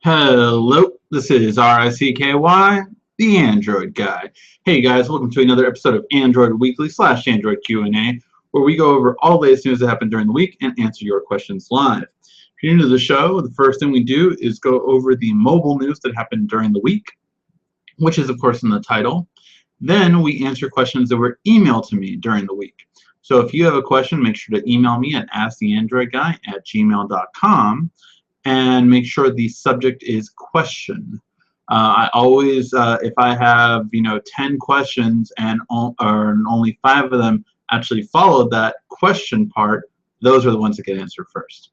Hello, this is RICKY, the Android Guy. Hey guys, welcome to another episode of Android Weekly / Android Q&A, where we go over all the latest news that happened during the week and answer your questions live. If you're new to the show, the first thing we do is go over the mobile news that happened during the week, which is of course in the title. Then we answer questions that were emailed to me during the week. So if you have a question, make sure to email me at asktheandroidguy@gmail.com. and make sure the subject is question. I always, if I have 10 questions and only 5 of them actually followed that question part, those are the ones that get answered first.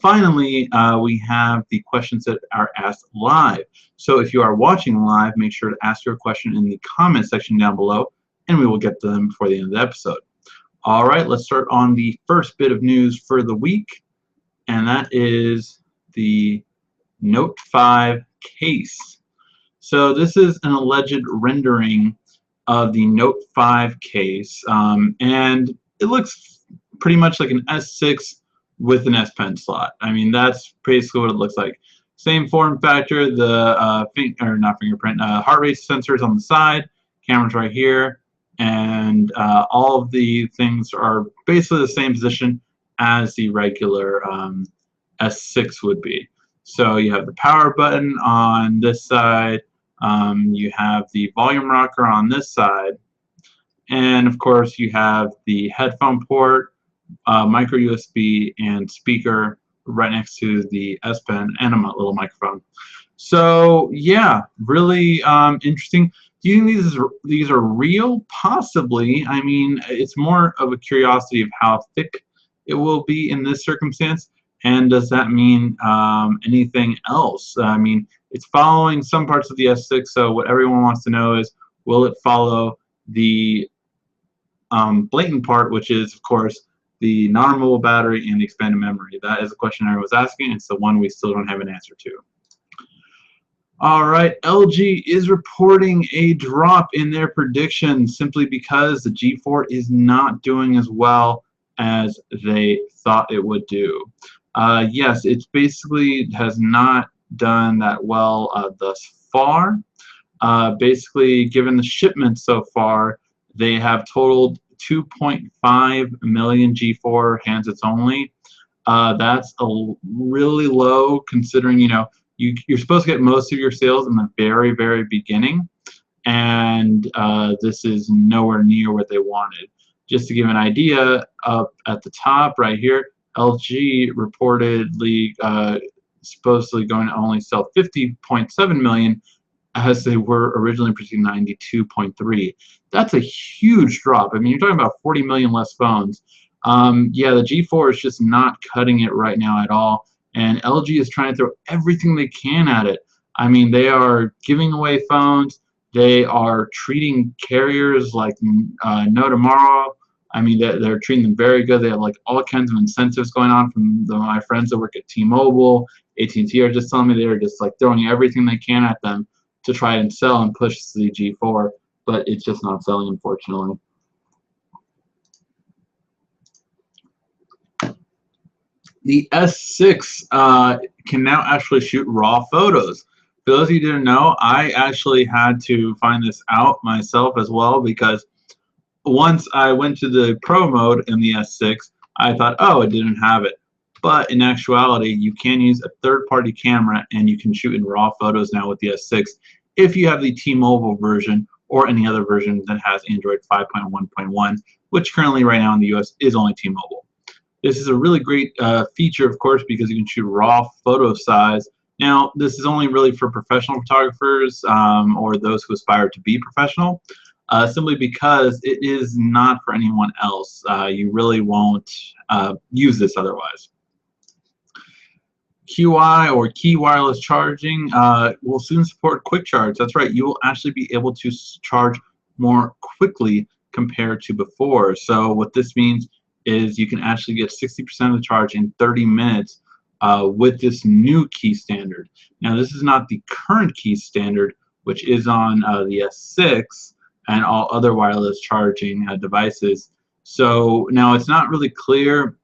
Finally, we have the questions that are asked live. So if you are watching live, make sure to ask your question in the comment section down below, and we will get to them before the end of the episode. All right, let's start on the first bit of news for the week, and that is the Note 5 case. So this is an alleged rendering of the Note 5 case, and it looks pretty much like an S6 with an S Pen slot. I mean, that's basically what it looks like. Same form factor, the heart rate sensors on the side, cameras right here, and all of the things are basically the same position as the regular S6 would be. So you have the power button on this side, you have the volume rocker on this side, and of course you have the headphone port, micro USB, and speaker right next to the S Pen and a little microphone. So yeah, really interesting. Do you think these are real? Possibly. I mean, it's more of a curiosity of how thick it will be in this circumstance. And does that mean anything else? I mean, it's following some parts of the S6, so what everyone wants to know is, will it follow the blatant part, which is, of course, the non-removable battery and the expanded memory? That is a question I was asking. It's the one we still don't have an answer to. All right, LG is reporting a drop in their predictions simply because the G4 is not doing as well as they thought it would do. Yes, it basically has not done that well thus far. Basically, given the shipments so far, they have totaled 2.5 million G4 handsets only. That's really low considering, you're supposed to get most of your sales in the very, very beginning, and this is nowhere near what they wanted. Just to give an idea, up at the top right here, LG reportedly supposedly going to only sell 50.7 million as they were originally predicting 92.3. That's a huge drop. I mean, you're talking about 40 million less phones. Yeah, the G4 is just not cutting it right now at all, and LG is trying to throw everything they can at it. I mean, they are giving away phones. They are treating carriers like no tomorrow. I mean, they're treating them very good. They have like all kinds of incentives going on from my friends that work at T-Mobile. AT&T are just telling me they're just like throwing everything they can at them to try and sell and push the G4, but it's just not selling, unfortunately. The S6 can now actually shoot RAW photos. For those of you who didn't know, I actually had to find this out myself as well, because once I went to the Pro mode in the S6, I thought, oh, it didn't have it. But in actuality, you can use a third-party camera and you can shoot in RAW photos now with the S6 if you have the T-Mobile version or any other version that has Android 5.1.1, which currently right now in the US is only T-Mobile. This is a really great feature, of course, because you can shoot RAW photo size. Now, this is only really for professional photographers or those who aspire to be professional. Simply because it is not for anyone else. You really won't use this otherwise. QI, or key wireless charging, will soon support quick charge. That's right, you will actually be able to charge more quickly compared to before. So what this means is you can actually get 60% of the charge in 30 minutes with this new key standard. Now, this is not the current key standard, which is on the S6 and all other wireless charging devices. So now it's not really clear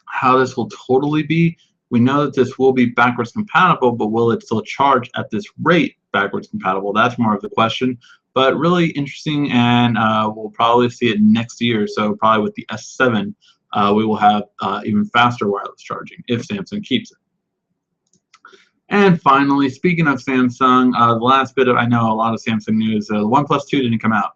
how this will totally be, We know that this will be backwards compatible, but will it still charge at this rate backwards compatible? That's more of the question. But really interesting, and we'll probably see it next year. So probably with the S7, we will have even faster wireless charging if Samsung keeps it. And finally, speaking of Samsung, the last bit of, I know a lot of Samsung news, the OnePlus 2 didn't come out.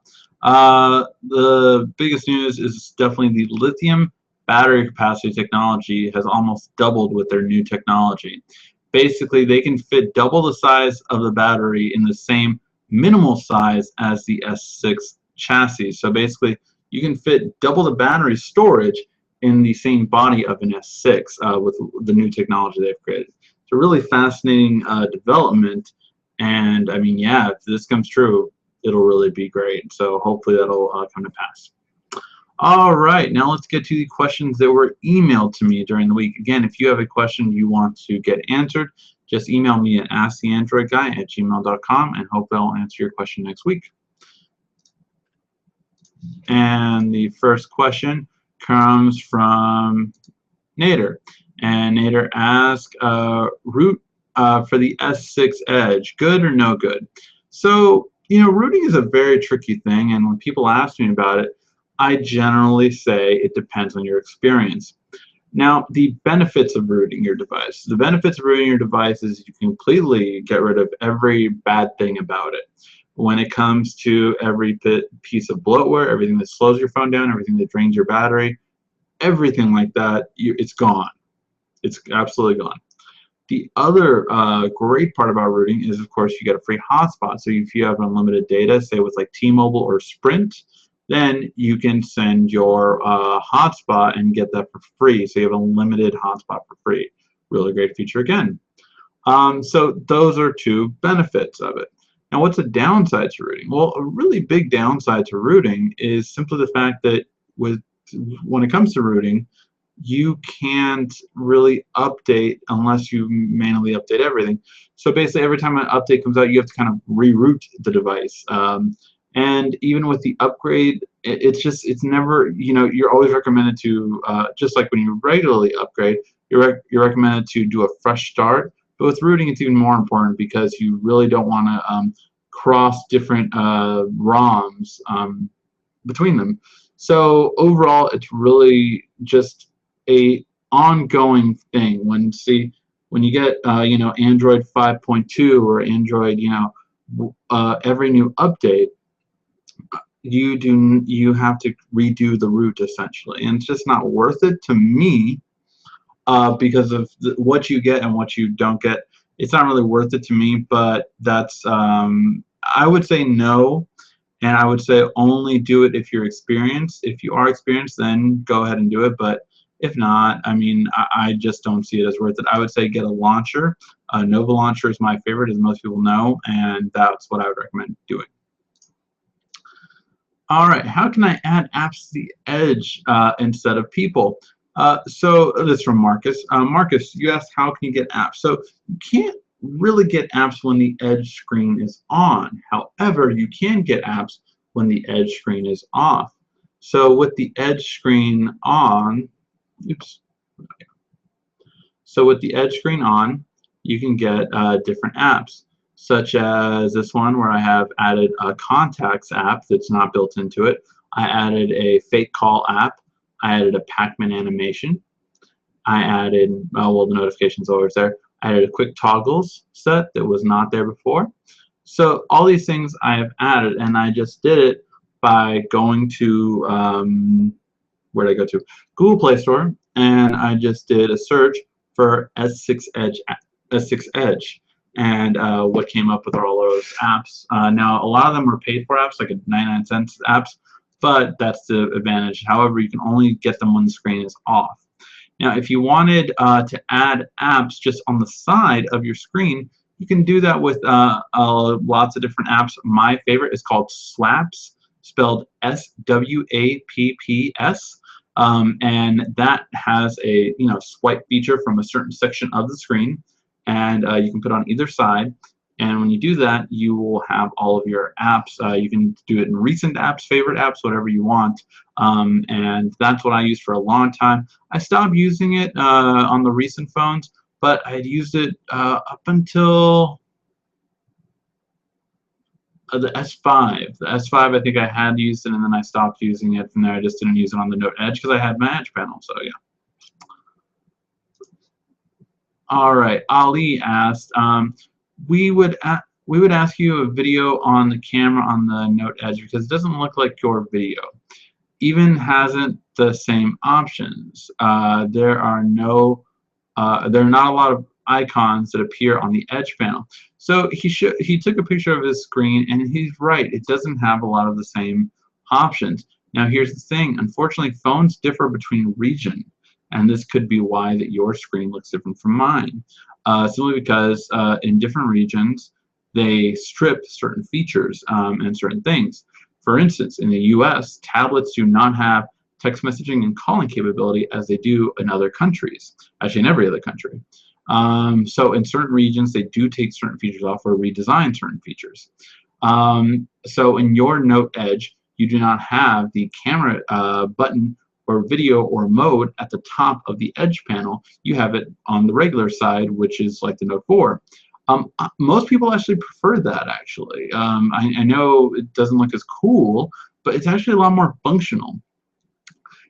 The biggest news is definitely the lithium battery capacity technology has almost doubled with their new technology. Basically, they can fit double the size of the battery in the same minimal size as the S6 chassis. So basically, you can fit double the battery storage in the same body of an S6 with the new technology they've created. It's a really fascinating development, and I mean, yeah, if this comes true, it'll really be great. So hopefully that'll come to pass. All right, now let's get to the questions that were emailed to me during the week. Again, if you have a question you want to get answered, just email me at asktheandroidguy@gmail.com, and hopefully I'll answer your question next week. And the first question comes from Nader. And Nader asks, root for the S6 Edge, good or no good? So, you know, rooting is a very tricky thing, and when people ask me about it, I generally say it depends on your experience. Now, the benefits of rooting your device. The benefits of rooting your device is you completely get rid of every bad thing about it. When it comes to every piece of bloatware, everything that slows your phone down, everything that drains your battery, everything like that, it's gone. It's absolutely gone. The other great part about rooting is, of course, you get a free hotspot. So if you have unlimited data, say with like T-Mobile or Sprint, then you can send your hotspot and get that for free. So you have a limited hotspot for free. Really great feature again. So those are two benefits of it. Now, what's a downside to rooting? Well, a really big downside to rooting is simply the fact that when it comes to rooting, you can't really update unless you manually update everything. So basically, every time an update comes out, you have to kind of reroute the device. And even with the upgrade, it's never, you know, you're always recommended to, just like when you regularly upgrade, you're recommended to do a fresh start. But with rooting, it's even more important because you really don't want to cross different ROMs between them. So overall, it's really just a ongoing thing. When you get you know, Android 5.2 or Android, you know, every new update, you have to redo the root essentially, and it's just not worth it to me because of what you get and what you don't get. It's not really worth it to me, but that's I would say no, and I would say only do it if you're experienced. If you are experienced, then go ahead and do it, but if not, I mean, I just don't see it as worth it. I would say get a launcher. Nova Launcher is my favorite, as most people know, and that's what I would recommend doing. All right, how can I add apps to the Edge instead of people? So this is from Marcus. Marcus, you asked how can you get apps? So you can't really get apps when the Edge screen is on. However, you can get apps when the Edge screen is off. So with the Edge screen on, So with the Edge screen on, you can get different apps, such as this one where I have added a contacts app that's not built into it. I added a fake call app. I added a Pac-Man animation. I added, well, the notifications always there. I added a quick toggles set that was not there before. So all these things I have added, and I just did it by going to, where did I go to? Google Play Store, and I just did a search for S6 Edge, and what came up with all those apps. Now, a lot of them are paid for apps, like 99-cent apps, but that's the advantage. However, you can only get them when the screen is off. Now, if you wanted to add apps just on the side of your screen, you can do that with lots of different apps. My favorite is called Swaps, spelled S-W-A-P-P-S. And that has a swipe feature from a certain section of the screen, and you can put on either side. And when you do that, you will have all of your apps. You can do it in recent apps, favorite apps, whatever you want. And that's what I used for a long time. I stopped using it on the recent phones, but I had used it up until the S5. The S5, I think I had used it, and then I stopped using it, and then I just didn't use it on the Note Edge because I had my Edge panel. So yeah. All right, Ali asked, we would ask you a video on the camera on the Note Edge because it doesn't look like your video. Even hasn't the same options. There are not a lot of icons that appear on the Edge panel. So he took a picture of his screen, and he's right. It doesn't have a lot of the same options. Now here's the thing. Unfortunately, phones differ between region, and this could be why that your screen looks different from mine. Simply because in different regions, they strip certain features and certain things. For instance, in the US, tablets do not have text messaging and calling capability as they do in other countries, actually in every other country. So in certain regions, they do take certain features off or redesign certain features. So in your Note Edge, you do not have the camera button or video or mode at the top of the Edge panel. You have it on the regular side, which is like the Note 4. Most people actually prefer that, actually. I know it doesn't look as cool, but it's actually a lot more functional.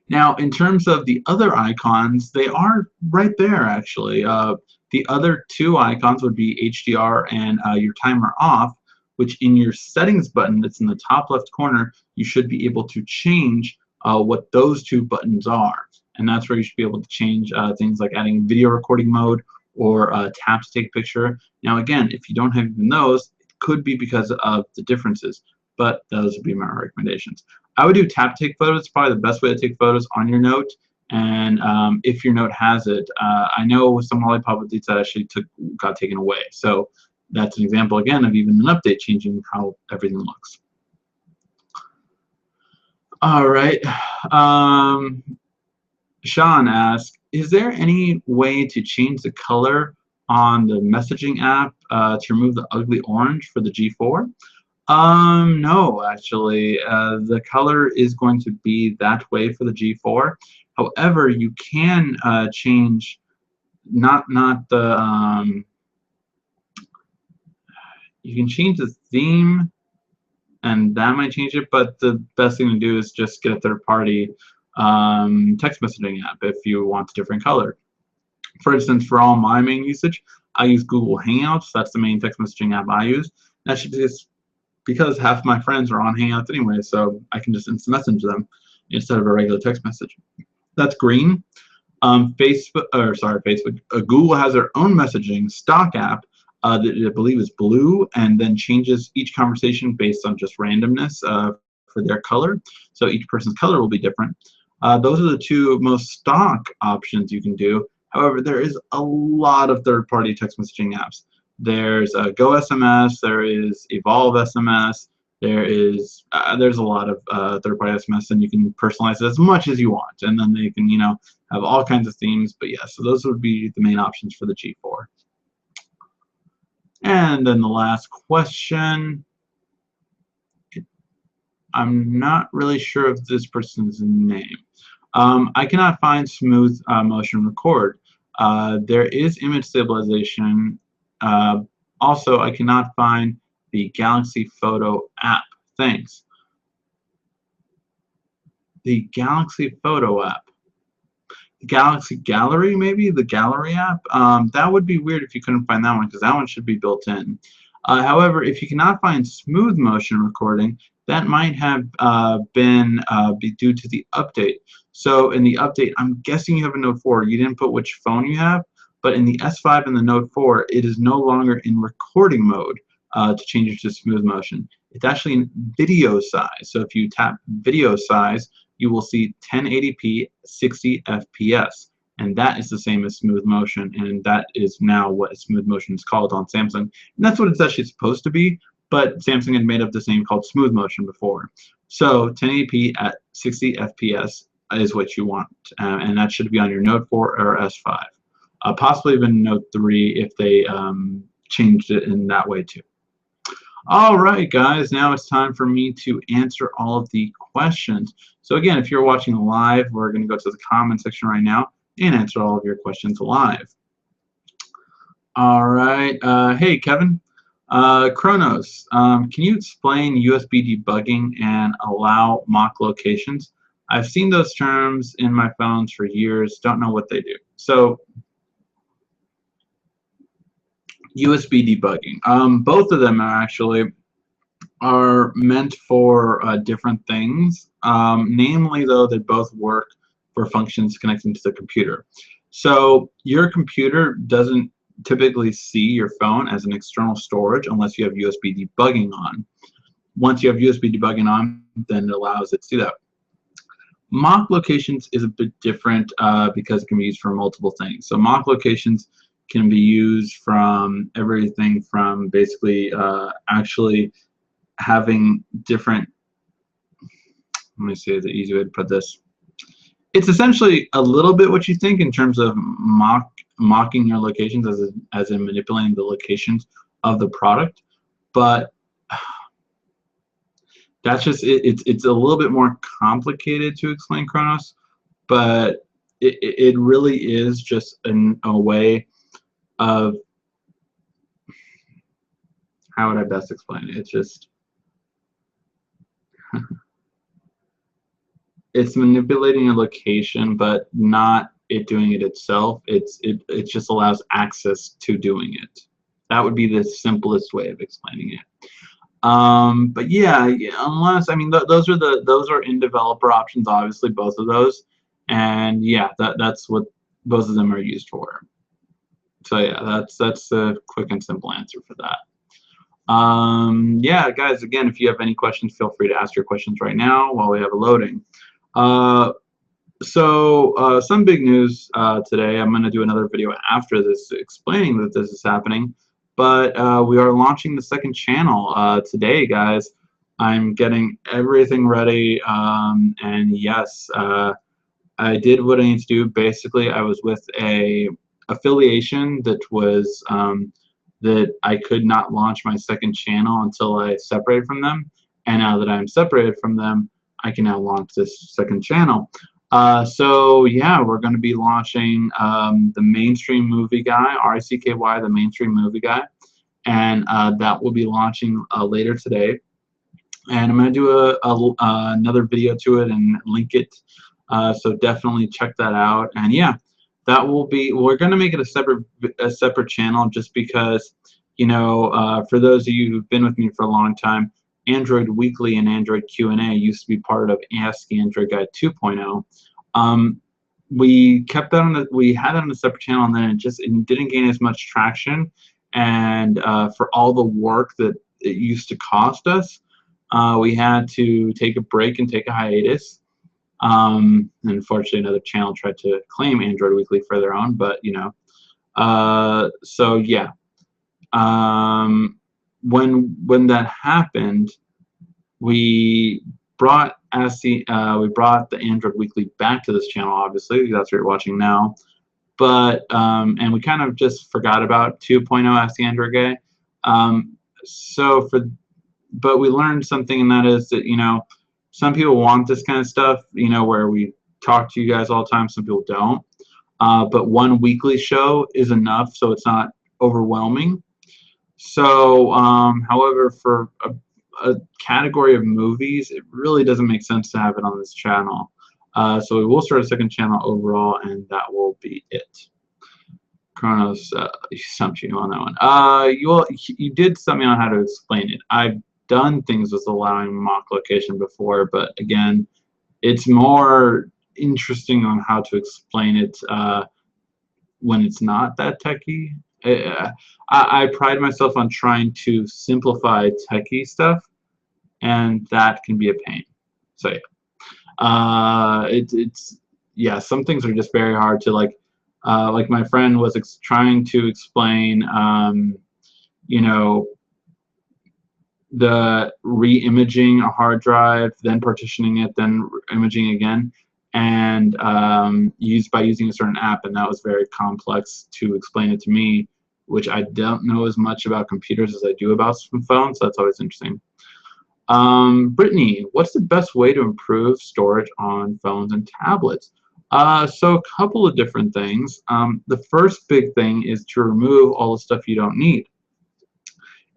Now, in terms of the other icons, they are right there, actually. The other two icons would be HDR and your timer off, which in your settings button that's in the top left corner, you should be able to change what those two buttons are. And that's where you should be able to change things like adding video recording mode or tap to take a picture. Now again, if you don't have even those, it could be because of the differences, but those would be my recommendations. I would do tap to take photos. It's probably the best way to take photos on your Note. And if your Note has it, I know some Lollipop updates that actually got taken away. So that's an example again of even an update changing how everything looks. All right. Sean asks, is there any way to change the color on the messaging app to remove the ugly orange for the G4? No, actually. The color is going to be that way for the G4. However, you can change not the you can change the theme, and that might change it, but the best thing to do is just get a third-party text messaging app if you want a different color. For instance, for all my main usage, I use Google Hangouts. That's the main text messaging app I use. That's just because half my friends are on Hangouts anyway, so I can just instant message them instead of a regular text message. That's green. Google has their own messaging stock app that I believe is blue, and then changes each conversation based on just randomness for their color. So each person's color will be different. Those are the two most stock options you can do. However, there is a lot of third-party text messaging apps. There's GoSMS, there is Evolve SMS, there's a lot of third-party SMS, and you can personalize it as much as you want, and then they can have all kinds of themes. But yeah, so those would be the main options for the G4. And then the last question. I'm not really sure of this person's name. I cannot find smooth motion record. There is image stabilization. Also, I cannot find the Galaxy Photo app. Thanks. The Galaxy Photo app. The Galaxy Gallery, maybe? The Gallery app? That would be weird if you couldn't find that one, because that one should be built in. However, if you cannot find smooth motion recording, that might have be due to the update. So in the update, I'm guessing you have a Note 4. You didn't put which phone you have, but in the S5 and the Note 4, it is no longer in recording mode to change it to smooth motion. It's actually in video size. So if you tap video size, you will see 1080p 60 FPS. And that is the same as smooth motion, and that is now what smooth motion is called on Samsung. And that's what it's actually supposed to be, but Samsung had made up this name called smooth motion before. So 1080p at 60 FPS is what you want, and that should be on your Note 4 or S5. Possibly even Note 3 if they changed it in that way too. All right, guys, now it's time for me to answer all of the questions. So again, if you're watching live, we're going to go to the comment section right now and answer all of your questions live. All right. Hey, Kevin. Kronos, can you explain USB debugging and allow mock locations? I've seen those terms in my phones for years, don't know what they do. So, USB debugging. Both of them are meant for different things. Namely, though, they both work for functions connecting to the computer. So your computer doesn't typically see your phone as an external storage unless you have USB debugging on. Once you have USB debugging on, then it allows it to do that. Mock locations is a bit different because it can be used for multiple things. So mock locations can be used from everything from basically actually having different, let me see the easy way to put this. It's essentially a little bit what you think in terms of mocking your locations as in manipulating the locations of the product, but that's just it's a little bit more complicated to explain, Kronos, but it really is just a way of, how would I best explain it? It's just it's manipulating a location, but not it doing it itself. It just allows access to doing it. That would be the simplest way of explaining it. But yeah, unless, I mean, those are in developer options, obviously, both of those, and yeah, that's what both of them are used for. So yeah, that's a quick and simple answer for that. Yeah, guys, again, if you have any questions, feel free to ask your questions right now while we have it loading. Some big news today. I'm going to do another video after this explaining that this is happening, but we are launching the second channel today, guys. I'm getting everything ready, and yes, I did what I need to do. Basically, I was with a affiliation that was that I could not launch my second channel until I separated from them, and now that I'm separated from them, I can now launch this second channel. So yeah, we're going to be launching the Mainstream Movie Guy, RICKY, the Mainstream Movie Guy, and that will be launching later today. And I'm going to do another video to it and link it. So definitely check that out. And yeah, that will be. We're going to make it a separate channel just because, you know, for those of you who've been with me for a long time, Android Weekly and Android Q&A used to be part of Ask the Android Guy 2.0. We kept that we had that on a separate channel, and then it didn't gain as much traction. And for all the work that it used to cost us, we had to take a break and take a hiatus. Unfortunately, another channel tried to claim Android Weekly for their own, but you know. So yeah. When that happened, we brought the Android Weekly back to this channel. Obviously, that's what you're watching now. But and we kind of just forgot about 2.0 Ask the Android Guy. But we learned something, and that is that, you know, some people want this kind of stuff, you know, where we talk to you guys all the time. Some people don't. But one weekly show is enough, so it's not overwhelming. So, however, for a category of movies, it really doesn't make sense to have it on this channel. So we will start a second channel overall, and that will be it. Kronos, you stumped you on that one. You did stump me on how to explain it. I've done things with allowing mock location before, but again, it's more interesting on how to explain it when it's not that techy. I pride myself on trying to simplify techie stuff, and that can be a pain. So yeah, yeah, some things are just very hard to like my friend was trying to explain, you know, the re-imaging a hard drive, then partitioning it, then imaging again, and by using a certain app, and that was very complex to explain it to me, which I don't know as much about computers as I do about some phones, so that's always interesting. Brittany, what's the best way to improve storage on phones and tablets? So a couple of different things. The first big thing is to remove all the stuff you don't need.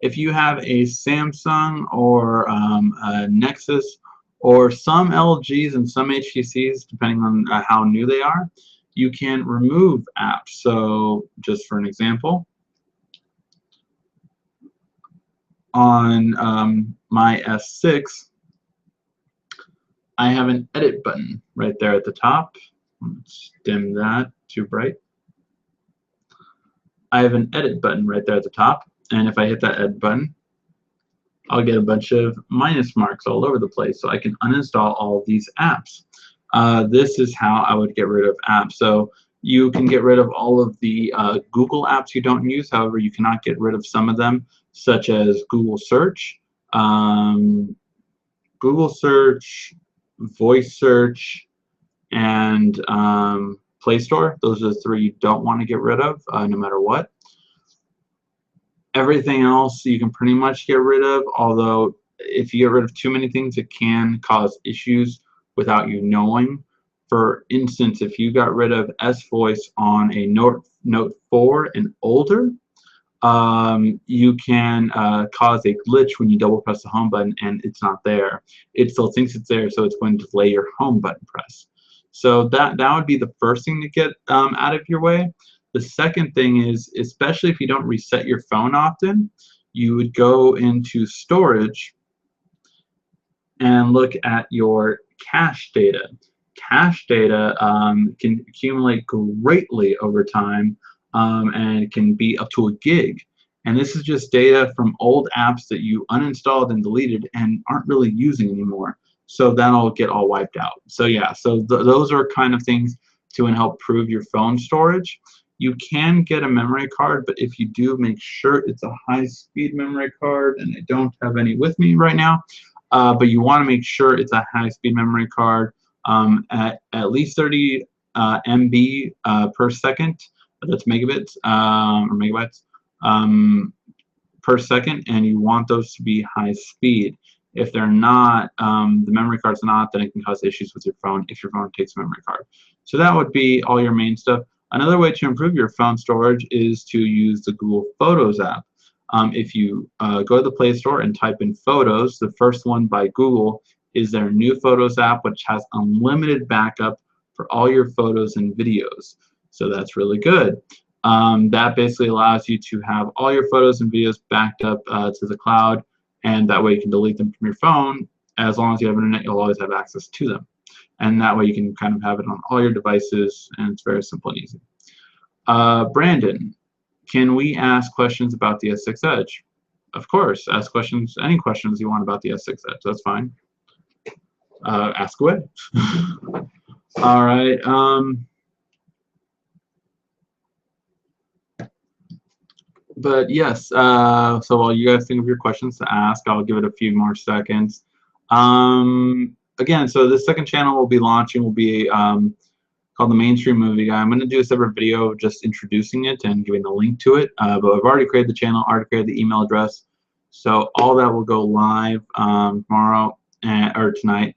If you have a Samsung or a Nexus or some LGs and some HTCs, depending on how new they are, you can remove apps. So just for an example, on my S6, I have an edit button right there at the top. Let's dim that, too bright. I have an edit button right there at the top, and if I hit that edit button, I'll get a bunch of minus marks all over the place, so I can uninstall all of these apps. This is how I would get rid of apps. So you can get rid of all of the Google apps you don't use. However, you cannot get rid of some of them, such as Google Search, Voice Search, and Play Store. Those are the three you don't want to get rid of, no matter what. Everything else you can pretty much get rid of, although if you get rid of too many things, it can cause issues without you knowing. For instance, if you got rid of S-Voice on a Note 4 and older, you can cause a glitch when you double press the home button and it's not there. It still thinks it's there, so it's going to delay your home button press. So that would be the first thing to get out of your way. The second thing is, especially if you don't reset your phone often, you would go into storage and look at your cache data. Cache data can accumulate greatly over time, and it can be up to a gig. And this is just data from old apps that you uninstalled and deleted and aren't really using anymore. So that'll get all wiped out. So yeah, so those are kind of things to help improve your phone storage. You can get a memory card, but if you do, make sure it's a high-speed memory card, and I don't have any with me right now. But you want to make sure it's a high-speed memory card at least 30 MB per second. That's megabits or megabytes per second, and you want those to be high speed. If they're not, the memory card's not, then it can cause issues with your phone if your phone takes a memory card. So that would be all your main stuff. Another way to improve your phone storage is to use the Google Photos app. If you go to the Play Store and type in Photos, the first one by Google is their new Photos app, which has unlimited backup for all your photos and videos. So that's really good. That basically allows you to have all your photos and videos backed up to the cloud, and that way you can delete them from your phone. As long as you have internet, you'll always have access to them. And that way you can kind of have it on all your devices, and it's very simple and easy. Brandon, can we ask questions about the S6 Edge? Of course, ask questions, any questions you want about the S6 Edge, that's fine. Ask away. All right. But yes, so while you guys think of your questions to ask, I'll give it a few more seconds. Again, so this second channel will be launching, will be called the Mainstream Movie Guy. I'm going to do a separate video just introducing it and giving the link to it. But I've already created the channel, already created the email address. So all that will go live tomorrow or tonight.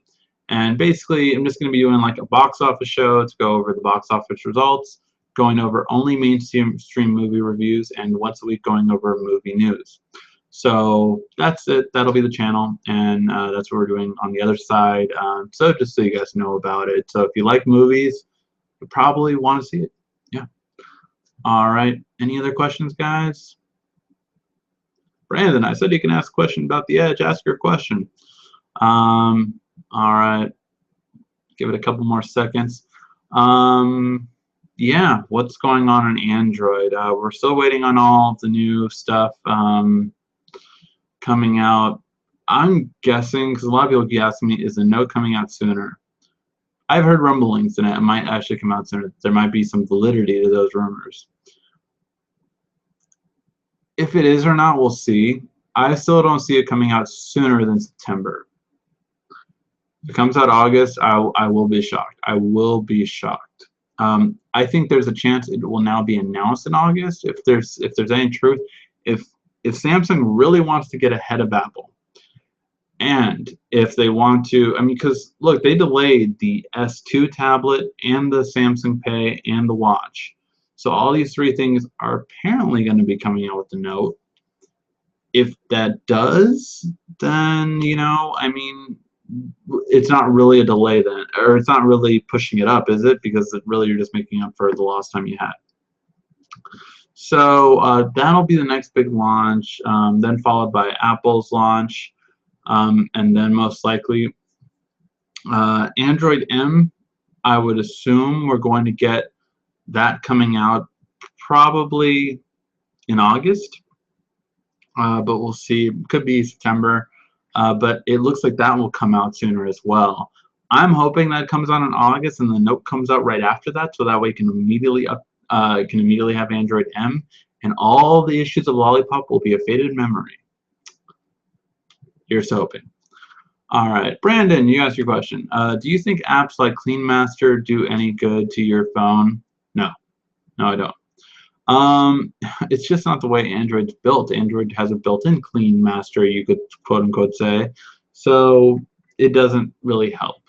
And basically, I'm just going to be doing like a box office show to go over the box office results, going over only mainstream movie reviews, and once a week going over movie news. So that's it. That'll be the channel, and that's what we're doing on the other side. So just so you guys know about it. So if you like movies, you probably want to see it. Yeah. All right. Any other questions, guys? Brandon, I said you can ask a question about the Edge. Ask your question. All right. Give it a couple more seconds. Yeah, what's going on Android? We're still waiting on all the new stuff coming out. I'm guessing, because a lot of people keep asking me, is the Note coming out sooner? I've heard rumblings that it might actually come out sooner. There might be some validity to those rumors. If it is or not, we'll see. I still don't see it coming out sooner than September. If it comes out August, I will be shocked. I will be shocked. I think there's a chance it will now be announced in August. If there's any truth, if Samsung really wants to get ahead of Apple And if they want to, I mean, because look, they delayed the S2 tablet and the Samsung Pay and the watch. So all these three things are apparently going to be coming out with the Note. If that does, then, I mean, it's not really a delay then, or it's not really pushing it up, is it? Because really you're just making up for the lost time you had. So that'll be the next big launch, then followed by Apple's launch, and then most likely Android M. I would assume we're going to get that coming out probably in August, but we'll see. Could be September, but it looks like that will come out sooner as well. I'm hoping that comes out in August and the Note comes out right after that, so that way you can immediately have Android M, and all the issues of Lollipop will be a faded memory. Here's hoping. All right, Brandon, you asked your question. Do you think apps like Clean Master do any good to your phone? No, I don't. It's just not the way Android's built. Android has a built-in Clean Master, you could quote-unquote say, so it doesn't really help.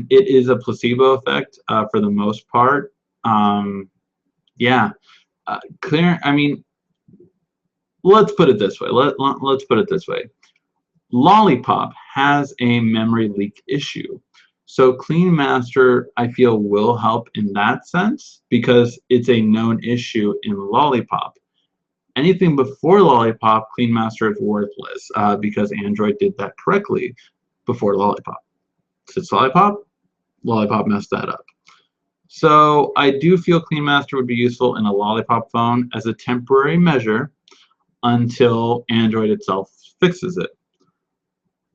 It is a placebo effect for the most part. Yeah, I mean, let's put it this way. Let's put it this way. Lollipop has a memory leak issue. So Clean Master, I feel, will help in that sense because it's a known issue in Lollipop. Anything before Lollipop, Clean Master is worthless because Android did that correctly before Lollipop. Since Lollipop messed that up. So I do feel Clean Master would be useful in a Lollipop phone as a temporary measure until Android itself fixes it.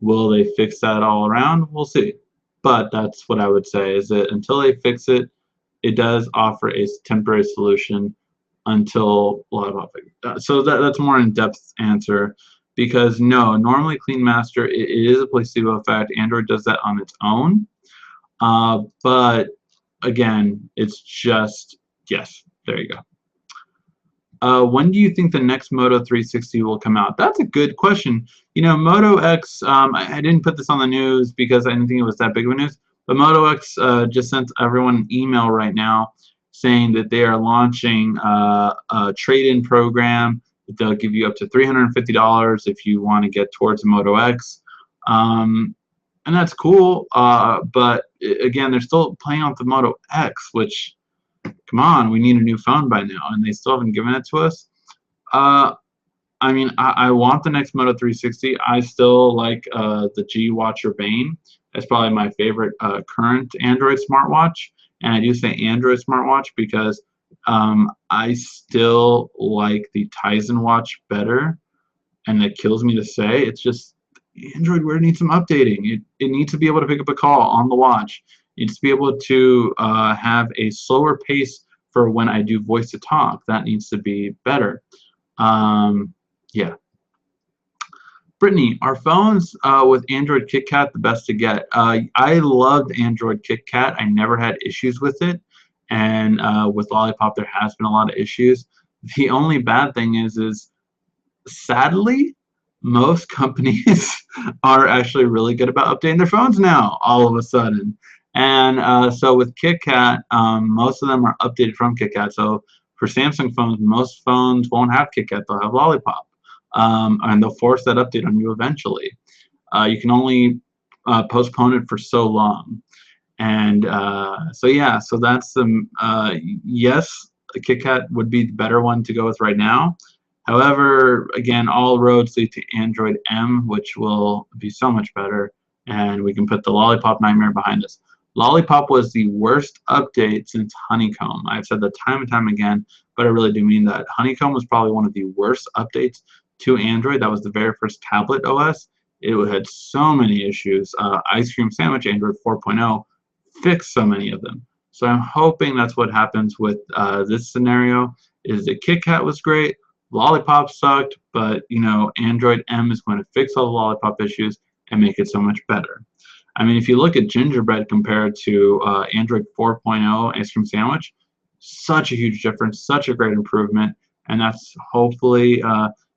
Will they fix that all around? We'll see. But that's what I would say, is that until they fix it, it does offer a temporary solution until Lollipop. So that's a more in-depth answer, because no, normally Clean Master, it is a placebo effect. Android does that on its own. But again, it's just, yes, there you go. When do you think the next Moto 360 will come out? That's a good question. Moto X, I didn't put this on the news because I didn't think it was that big of a news, but Moto X just sent everyone an email right now saying that they are launching a trade-in program. They'll give you up to $350 if you want to get towards the Moto X. And that's cool, but again, they're still playing off the Moto X, which, come on, we need a new phone by now, and they still haven't given it to us. I mean, I want the next Moto 360. I still like the G Watch Urbane. That's probably my favorite current Android smartwatch. And I do say Android smartwatch because I still like the Tizen watch better. And it kills me to say, it's just Android Wear needs some updating. It needs to be able to pick up a call on the watch. It needs to be able to have a slower pace for when I do voice to talk. That needs to be better. Yeah. Brittany, are phones with Android KitKat the best to get? I loved Android KitKat. I never had issues with it. And with Lollipop, there has been a lot of issues. The only bad thing is sadly, most companies are actually really good about updating their phones now, all of a sudden. And so with KitKat, most of them are updated from KitKat. So for Samsung phones, most phones won't have KitKat. They'll have Lollipop. And they'll force that update on you eventually. You can only postpone it for so long. And so yeah, so that's the yes, KitKat would be the better one to go with right now. However, again, all roads lead to Android M, which will be so much better, and we can put the Lollipop nightmare behind us. Lollipop was the worst update since Honeycomb. I've said that time and time again, but I really do mean that. Honeycomb was probably one of the worst updates to Android. That was the very first tablet OS. It had so many issues. Ice Cream Sandwich Android 4.0 fixed so many of them. So I'm hoping that's what happens with this scenario, is that KitKat was great, Lollipop sucked, but Android M is going to fix all the Lollipop issues and make it so much better. I mean, if you look at Gingerbread compared to Android 4.0 Ice Cream Sandwich, such a huge difference, such a great improvement, and that's hopefully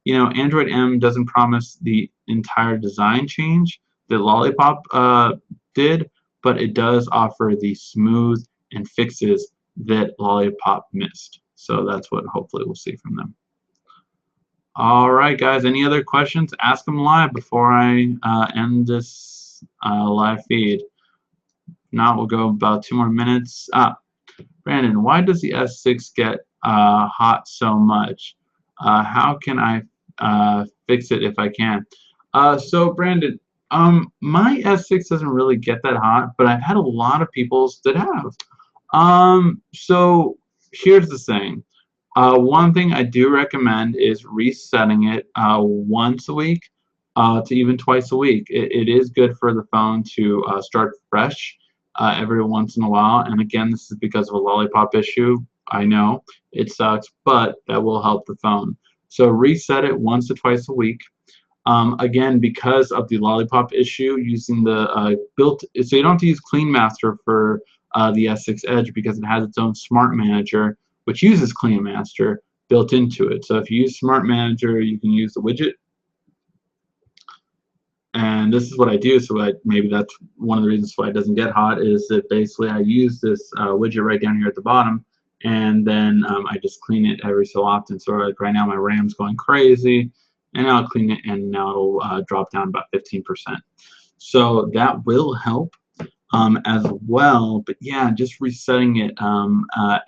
Android M doesn't promise the entire design change that Lollipop did, but it does offer the smooth and fixes that Lollipop missed. So that's what hopefully we'll see from them. All right, guys. Any other questions? Ask them live before I end this live feed. Now we'll go about 2 more minutes. Brandon, why does the S6 get hot so much? How can I fix it if I can? So Brandon, my S6 doesn't really get that hot, but I've had a lot of people's that have. So here's the thing. One thing I do recommend is resetting it once a week to even twice a week. It is good for the phone to start fresh every once in a while. And again, this is because of a Lollipop issue. I know it sucks, but that will help the phone. So reset it once to twice a week. Again, because of the Lollipop issue, using the so you don't have to use Clean Master for the S6 Edge because it has its own Smart Manager, which uses Clean Master built into it. So if you use Smart Manager, you can use the widget. And this is what I do, so maybe that's one of the reasons why it doesn't get hot, is that basically I use this widget right down here at the bottom, and then I just clean it every so often. So like right now my RAM's going crazy, and I'll clean it, and now it'll drop down about 15%. So that will help as well. But yeah, just resetting it at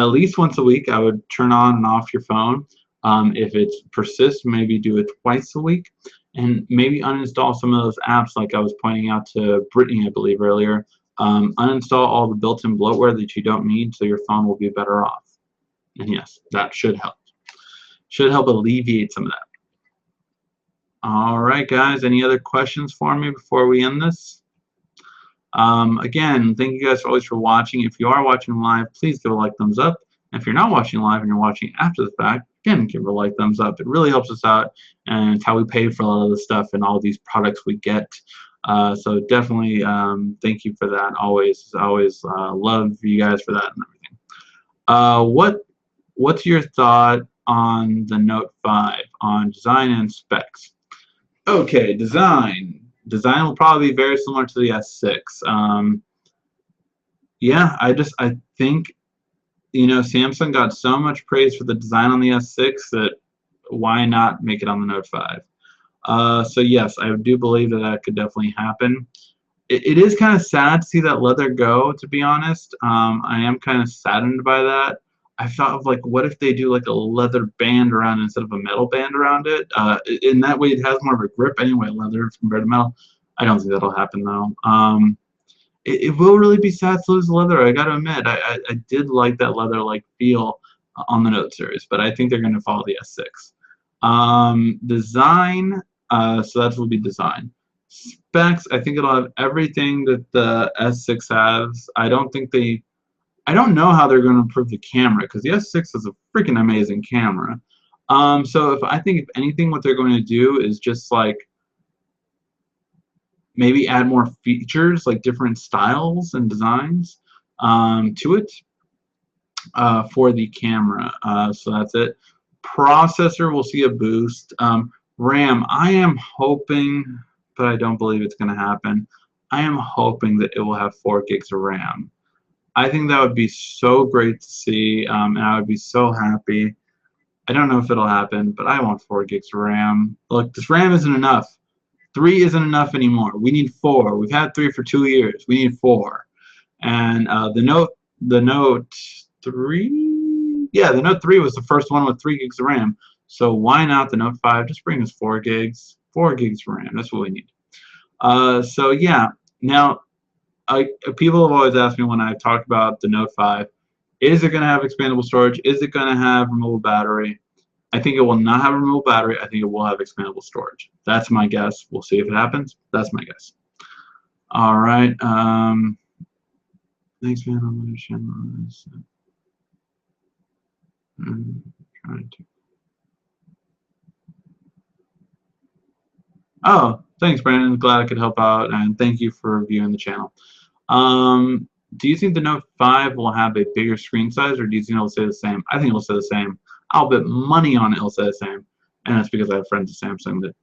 least once a week. I would turn on and off your phone. If it persists, maybe do it twice a week, and maybe uninstall some of those apps like I was pointing out to Brittany, I believe, earlier. Uninstall all the built-in bloatware that you don't need, so your phone will be better off. And yes, that should help. Should help alleviate some of that. All right, guys, any other questions for me before we end this? Again, thank you guys always for watching. If you are watching live, please give a like, thumbs up. And if you're not watching live and you're watching after the fact, again, give it a like, thumbs up. It really helps us out, and it's how we pay for a lot of the stuff and all these products we get. So definitely thank you for that. Always love you guys for that and everything. What's your thought on the Note 5 on design and specs? Okay, design will probably be very similar to the S6. Yeah, I think Samsung got so much praise for the design on the S6 that why not make it on the Note 5? So yes, I do believe that could definitely happen. It is kind of sad to see that leather go, to be honest. I am kind of saddened by that. I thought of like, what if they do like a leather band around it instead of a metal band around it? In that way, it has more of a grip anyway, leather compared to metal. I don't think that'll happen though. It will really be sad to lose the leather. I gotta admit, I did like that leather-like feel on the Note series, but I think they're going to follow the S6. Design, so that will be design. Specs, I think it'll have everything that the S6 has. I don't know how they're going to improve the camera, because the S6 is a freaking amazing camera. So I think if anything, what they're going to do is just like maybe add more features, like different styles and designs to it for the camera. So that's it. Processor, we'll see a boost. RAM, I am hoping, but I don't believe it's going to happen. I am hoping that it will have 4 gigs of RAM. I think that would be so great to see, and I would be so happy. I don't know if it'll happen, but I want 4 gigs of RAM. Look, this RAM isn't enough. 3 isn't enough anymore. We need 4. We've had 3 for 2 years. We need 4. And the Note 3, yeah, the Note 3 was the first one with 3 gigs of RAM. So why not the Note 5? Just bring us 4 gigs. 4 gigs of RAM. That's what we need. So yeah. Now, people have always asked me when I've talked about the Note 5, is it going to have expandable storage? Is it going to have removable battery? I think it will not have a removable battery. I think it will have expandable storage. That's my guess. We'll see if it happens. That's my guess. All right. Thanks, man. I'm trying to. Oh, thanks, Brandon. Glad I could help out, and thank you for viewing the channel. Do you think the Note 5 will have a bigger screen size, or do you think it'll stay the same? I think it'll stay the same. I'll bet money on it it'll say the same. And that's because I have friends at Samsung that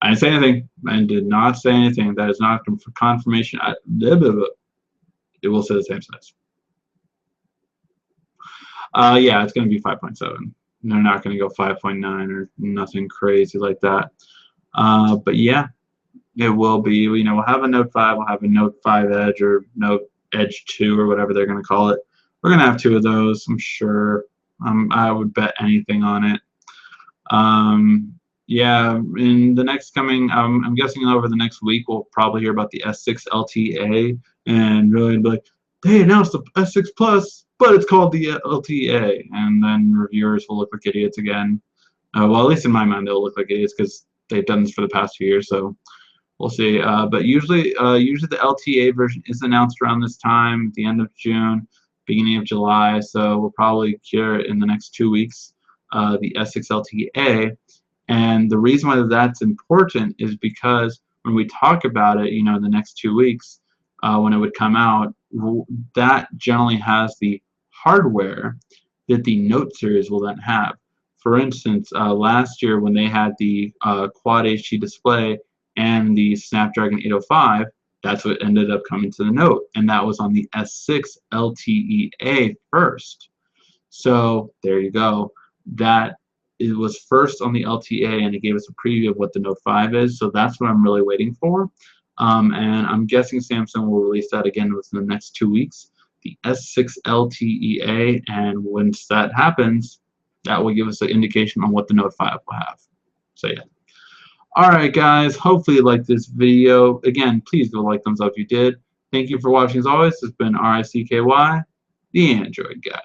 I didn't say anything. I did not say anything. That is not confirmation. It will say the same size. Yeah, it's going to be 5.7. They're not going to go 5.9 or nothing crazy like that. But yeah, it will be. You know, we'll have a Note 5. We'll have a Note 5 Edge or Note Edge 2 or whatever they're going to call it. We're going to have 2 of those, I'm sure. I would bet anything on it. Yeah, in the next coming, I'm guessing over the next week, we'll probably hear about the S6 LTA, and really be like, they announced the S6 Plus, but it's called the LTA, and then reviewers will look like idiots again. Well, at least in my mind, they'll look like idiots because they've done this for the past few years, so we'll see. But usually the LTA version is announced around this time, at the end of June, beginning of July, so we'll probably hear it in the next 2 weeks, the S6 LTA. And the reason why that's important is because when we talk about it, you know, in the next 2 weeks, when it would come out, that generally has the hardware that the Note series will then have. For instance, last year when they had the Quad HD display and the Snapdragon 805, that's what ended up coming to the Note, and that was on the S6 LTEA first. So there you go. That it was first on the LTA, and it gave us a preview of what the Note 5 is. So that's what I'm really waiting for. And I'm guessing Samsung will release that again within the next 2 weeks, the S6 LTEA, and once that happens, that will give us an indication on what the Note 5 will have. So yeah. Alright guys, hopefully you liked this video. Again, please go like, thumbs up if you did. Thank you for watching as always. It's been RICKY, the Android Guy.